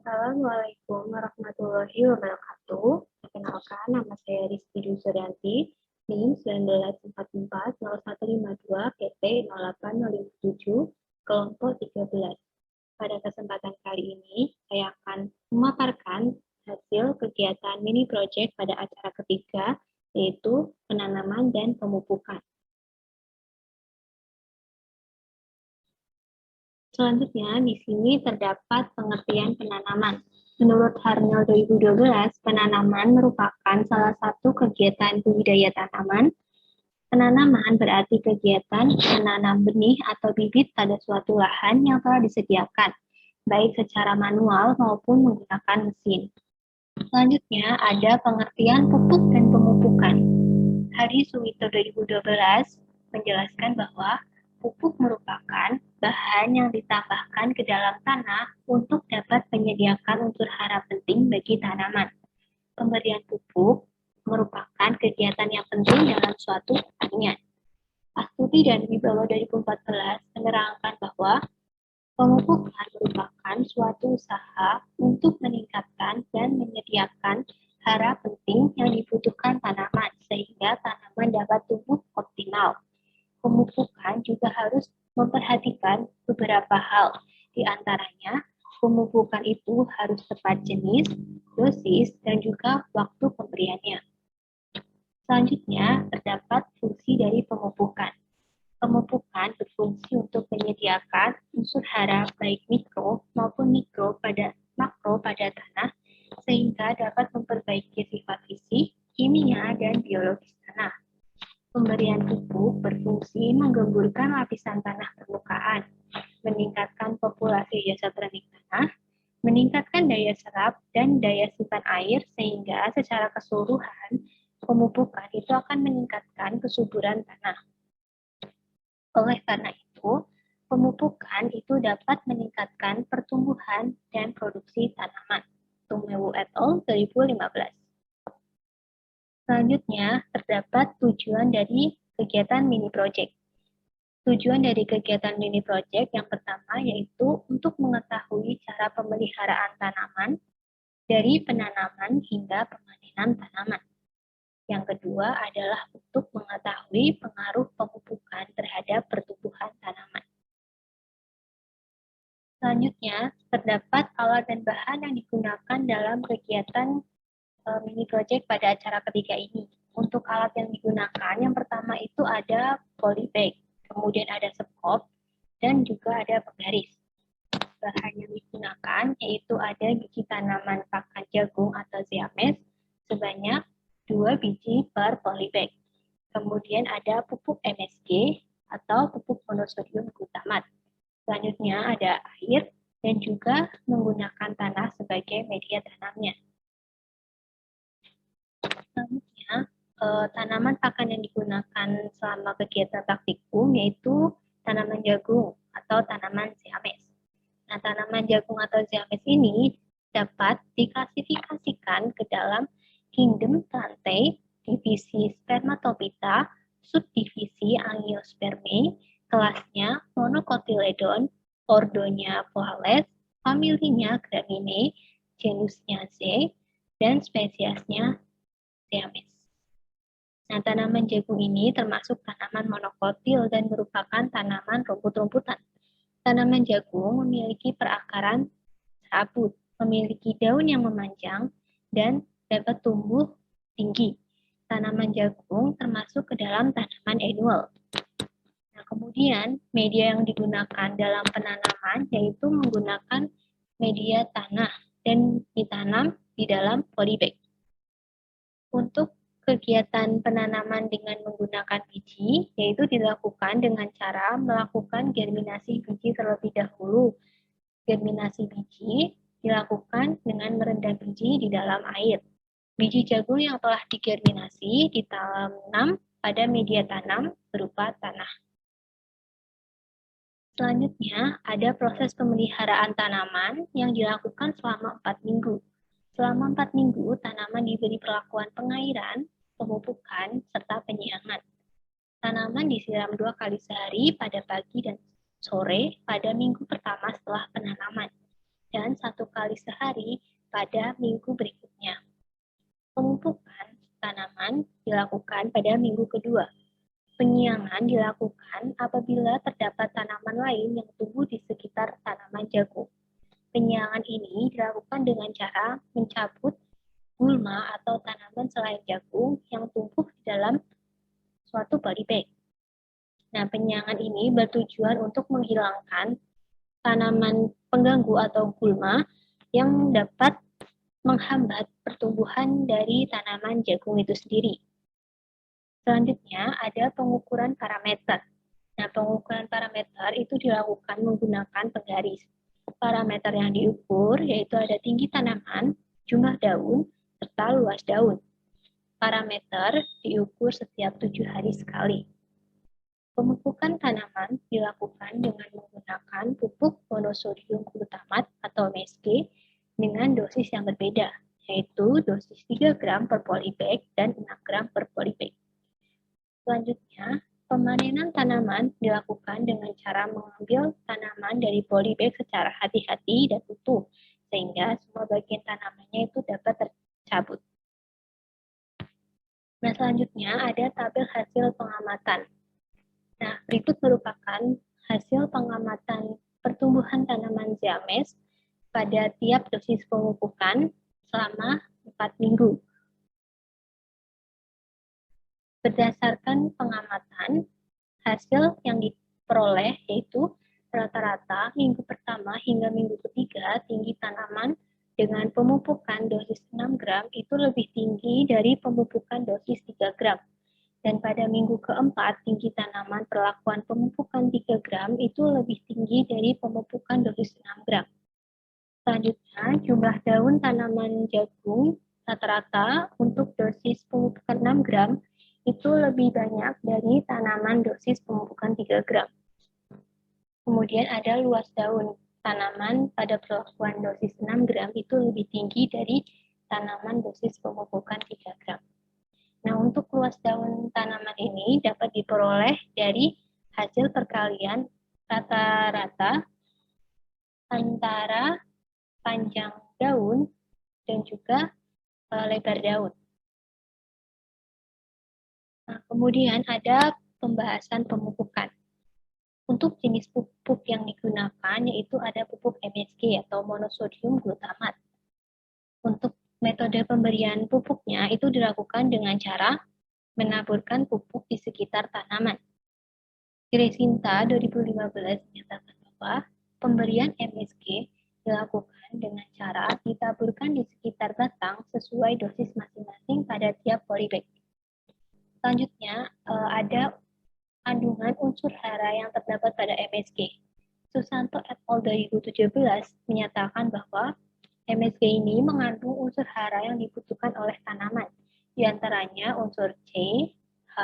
Assalamualaikum warahmatullahi wabarakatuh. Perkenalkan, nama saya Rizky Dwi Suryanti, NIM 1944-0152 PT 08057, kelompok 13. Pada kesempatan kali ini, saya akan memaparkan hasil kegiatan mini project pada acara ketiga, yaitu penanaman dan pemupukan. Selanjutnya, di sini terdapat pengertian penanaman. Menurut Harnell 2012, penanaman merupakan salah satu kegiatan budidaya tanaman. Penanaman berarti kegiatan menanam benih atau bibit pada suatu lahan yang telah disediakan, baik secara manual maupun menggunakan mesin. Selanjutnya, ada pengertian pupuk dan pemupukan. Hadi Suwito 2012 menjelaskan bahwa pupuk merupakan bahan yang ditambahkan ke dalam tanah untuk dapat menyediakan unsur hara penting bagi tanaman. Pemberian pupuk merupakan kegiatan yang penting dalam suatu pertanian. Astuti dan Wibowo 2014 menerangkan bahwa pemupukan merupakan suatu usaha untuk meningkatkan dan menyediakan hara penting yang dibutuhkan tanaman sehingga tanaman dapat tumbuh optimal. Pemupukan juga harus memperhatikan beberapa hal, di antaranya pemupukan itu harus tepat jenis, dosis, dan juga waktu pemberiannya. Selanjutnya, terdapat fungsi dari pemupukan. Pemupukan berfungsi untuk menyediakan unsur hara baik mikro maupun makro pada tanah sehingga dapat memperbaiki sifat fisik, kimia, dan biologis tanah. Pemberian pupuk berfungsi menggemburkan lapisan tanah permukaan, meningkatkan populasi zat rening tanah, meningkatkan daya serap dan daya simpan air sehingga secara keseluruhan pemupukan itu akan meningkatkan kesuburan tanah. Oleh karena itu, pemupukan itu dapat meningkatkan pertumbuhan dan produksi tanaman. Tumewu et al. 2015. Selanjutnya, terdapat tujuan dari kegiatan mini project. Tujuan dari kegiatan mini project yang pertama yaitu untuk mengetahui cara pemeliharaan tanaman dari penanaman hingga pemanenan tanaman. Yang kedua adalah untuk mengetahui pengaruh pemupukan terhadap pertumbuhan tanaman. Selanjutnya, terdapat alat dan bahan yang digunakan dalam kegiatan mini project pada acara ketiga ini. Untuk alat yang digunakan, yang pertama itu ada polybag, kemudian ada sekop, dan juga ada penggaris. Bahan yang digunakan yaitu ada biji tanaman pakan jagung atau ziames sebanyak 2 biji per polybag. Kemudian ada pupuk MSG atau pupuk monosodium glutamat. Selanjutnya ada air dan juga menggunakan tanah sebagai media tanamnya. Selanjutnya, tanaman pakan yang digunakan selama kegiatan praktikum yaitu tanaman jagung atau tanaman ziames. Nah, tanaman jagung atau ziames ini dapat diklasifikasikan ke dalam kingdom Plantae, divisi Spermatophyta, subdivisi Angiospermae, kelasnya Monocotyledon, ordonya Poales, familinya Graminae, genusnya Z, dan spesiesnya Ziames. Nah, tanaman jagung ini termasuk tanaman monokotil dan merupakan tanaman rumput-rumputan. Tanaman jagung memiliki perakaran serabut, memiliki daun yang memanjang, dan dapat tumbuh tinggi. Tanaman jagung termasuk ke dalam tanaman annual. Nah, kemudian media yang digunakan dalam penanaman yaitu menggunakan media tanah dan ditanam di dalam polybag. Untuk kegiatan penanaman dengan menggunakan biji, yaitu dilakukan dengan cara melakukan germinasi biji terlebih dahulu. Germinasi biji dilakukan dengan merendam biji di dalam air. Biji jagung yang telah digerminasi ditanam pada media tanam berupa tanah. Selanjutnya, ada proses pemeliharaan tanaman yang dilakukan selama 4 minggu. Selama 4 minggu, tanaman diberi perlakuan pengairan, pemupukan, serta penyiangan. Tanaman disiram 2 kali sehari pada pagi dan sore pada minggu pertama setelah penanaman, dan 1 kali kali sehari pada minggu berikutnya. Pemupukan tanaman dilakukan pada minggu kedua. Penyiangan dilakukan apabila terdapat tanaman lain yang tumbuh di sekitar tanaman jagung. Penyiangan ini dilakukan dengan cara mencabut gulma atau tanaman selain jagung yang tumbuh di dalam suatu polybag. Nah, penyiangan ini bertujuan untuk menghilangkan tanaman pengganggu atau gulma yang dapat menghambat pertumbuhan dari tanaman jagung itu sendiri. Selanjutnya ada pengukuran parameter. Nah, pengukuran parameter itu dilakukan menggunakan penggaris. Parameter yang diukur yaitu ada tinggi tanaman, jumlah daun, serta luas daun. Parameter diukur setiap 7 hari sekali. Pemupukan tanaman dilakukan dengan menggunakan pupuk monosodium glutamat atau MSG dengan dosis yang berbeda, yaitu dosis 3 gram per polybag dan 6 gram per polybag. Selanjutnya, pemanenan tanaman dilakukan dengan cara mengambil tanaman dari polybag secara hati-hati dan utuh, sehingga semua bagian tanamannya itu dapat tercabut. Nah, selanjutnya ada tabel hasil pengamatan. Nah, berikut merupakan hasil pengamatan pertumbuhan tanaman Ziames pada tiap dosis pemupukan selama 4 minggu. Berdasarkan pengamatan, hasil yang diperoleh yaitu rata-rata minggu pertama hingga minggu ketiga tinggi tanaman dengan pemupukan dosis 6 gram itu lebih tinggi dari pemupukan dosis 3 gram. Dan pada minggu keempat, tinggi tanaman perlakuan pemupukan 3 gram itu lebih tinggi dari pemupukan dosis 6 gram. Selanjutnya, jumlah daun tanaman jagung rata-rata untuk dosis pemupukan 6 gram itu lebih banyak dari tanaman dosis pemupukan 3 gram. Kemudian ada luas daun tanaman pada perlakuan dosis 6 gram itu lebih tinggi dari tanaman dosis pemupukan 3 gram. Nah, untuk luas daun tanaman ini dapat diperoleh dari hasil perkalian rata-rata antara panjang daun dan juga lebar daun. Nah, kemudian ada pembahasan pemupukan. Untuk jenis pupuk yang digunakan yaitu ada pupuk MSG atau monosodium glutamat. Untuk metode pemberian pupuknya itu dilakukan dengan cara menaburkan pupuk di sekitar tanaman. Gresinta 2015 menyatakan bahwa pemberian MSG dilakukan dengan cara ditaburkan di sekitar batang sesuai dosis masing-masing pada tiap polybag. Selanjutnya ada kandungan unsur hara yang terdapat pada MSG. Susanto et al. 2017 menyatakan bahwa MSG ini mengandung unsur hara yang dibutuhkan oleh tanaman, di antaranya unsur C, H,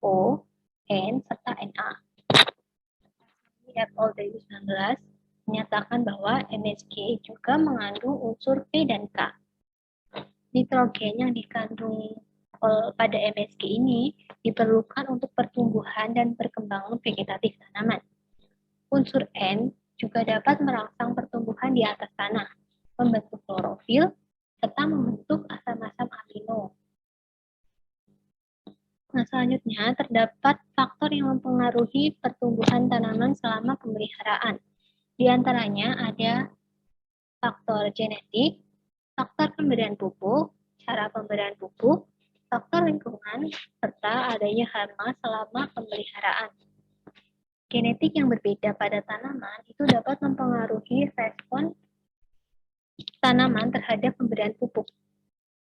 O, N, serta Na. Et al. 2019 menyatakan bahwa MSG juga mengandung unsur P dan K. Nitrogen yang dikandung pada MSG ini diperlukan untuk pertumbuhan dan perkembangan vegetatif tanaman. Unsur N juga dapat merangsang pertumbuhan di atas tanah, membentuk klorofil, serta membentuk asam-asam amino. Nah, selanjutnya terdapat faktor yang mempengaruhi pertumbuhan tanaman selama pemeliharaan. Di antaranya ada faktor genetik, faktor pemberian pupuk, cara pemberian pupuk, faktor lingkungan, serta adanya hama selama pemeliharaan. Genetik yang berbeda pada tanaman itu dapat mempengaruhi respon tanaman terhadap pemberian pupuk.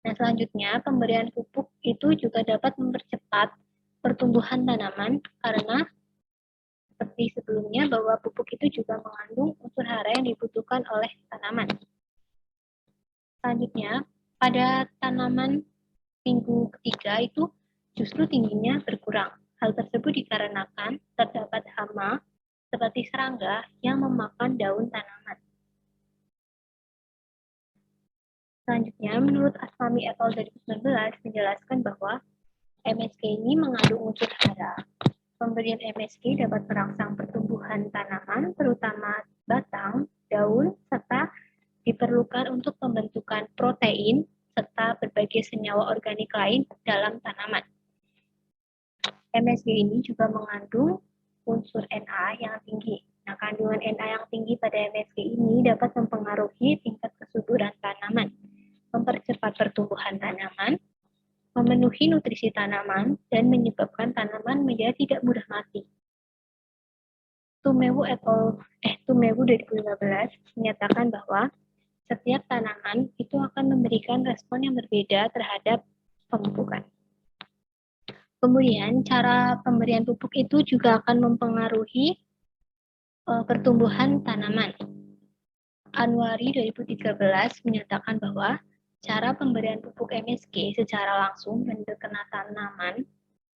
Nah, selanjutnya pemberian pupuk itu juga dapat mempercepat pertumbuhan tanaman karena seperti sebelumnya bahwa pupuk itu juga mengandung unsur hara yang dibutuhkan oleh tanaman. Selanjutnya, pada tanaman minggu ketiga itu justru tingginya berkurang. Hal tersebut dikarenakan terdapat hama seperti serangga yang memakan daun tanaman. Selanjutnya, menurut Asmami et al. 2019 menjelaskan bahwa MSG ini mengandung unsur hara. Pemberian MSG dapat merangsang pertumbuhan tanaman, terutama batang, daun, serta diperlukan senyawa organik lain dalam tanaman. MSG ini juga mengandung unsur Na yang tinggi. Nah, kandungan Na yang tinggi pada MSG ini dapat mempengaruhi tingkat kesuburan tanaman, mempercepat pertumbuhan tanaman, memenuhi nutrisi tanaman, dan menyebabkan tanaman menjadi tidak mudah mati. Tumewu 2015 menyatakan bahwa setiap tanaman itu akan memberikan respon yang berbeda terhadap pemupukan. Kemudian, cara pemberian pupuk itu juga akan mempengaruhi pertumbuhan tanaman. Anwari 2013 menyatakan bahwa cara pemberian pupuk MSG secara langsung kena tanaman,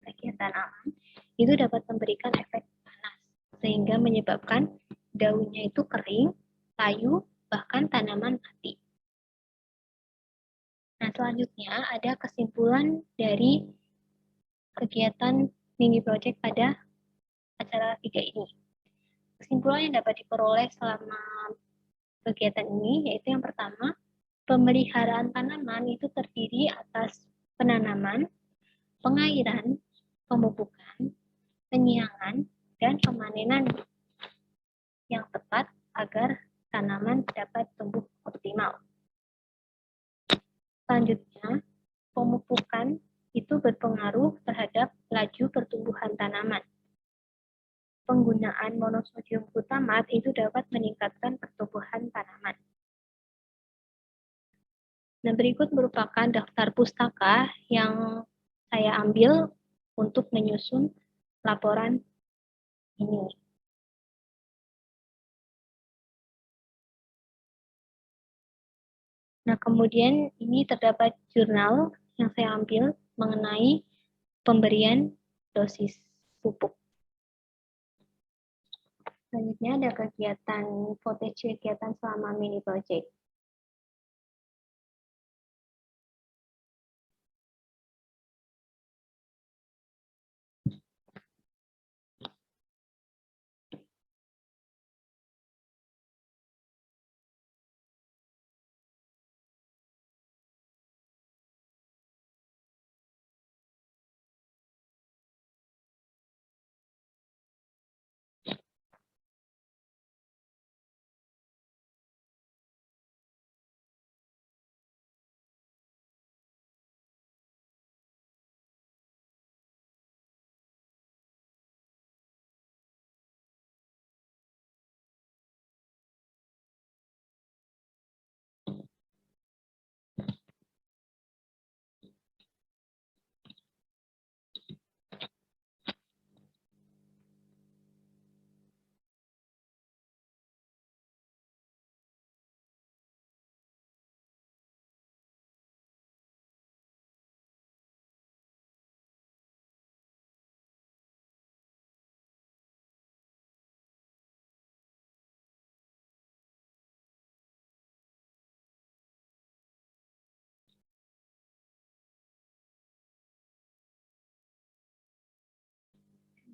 bagian tanaman, itu dapat memberikan efek panas, sehingga menyebabkan daunnya itu kering, layu, bahkan tanaman mati. Nah, selanjutnya ada kesimpulan dari kegiatan mini project pada acara 3 ini. Kesimpulan yang dapat diperoleh selama kegiatan ini yaitu yang pertama, pemeliharaan tanaman itu terdiri atas penanaman, pengairan, pemupukan, penyiangan, dan pemanenan yang tepat agar tanaman dapat tumbuh optimal. Selanjutnya, pemupukan itu berpengaruh terhadap laju pertumbuhan tanaman. Penggunaan monosodium glutamat itu dapat meningkatkan pertumbuhan tanaman. Nah, berikut merupakan daftar pustaka yang saya ambil untuk menyusun laporan ini. Nah, kemudian ini terdapat jurnal yang saya ambil mengenai pemberian dosis pupuk. Selanjutnya ada kegiatan footage kegiatan selama mini project.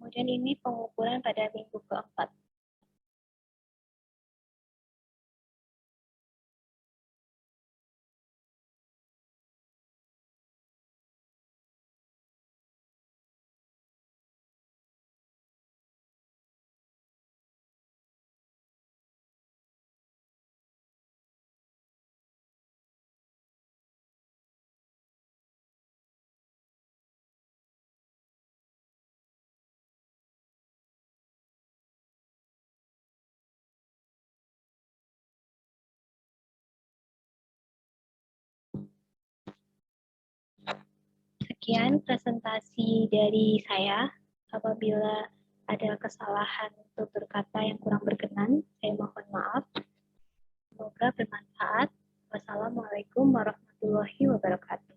Kemudian ini pengukuran pada minggu keempat. Sekian presentasi dari saya. Apabila ada kesalahan tutur kata yang kurang berkenan, saya mohon maaf. Semoga bermanfaat. Wassalamualaikum warahmatullahi wabarakatuh.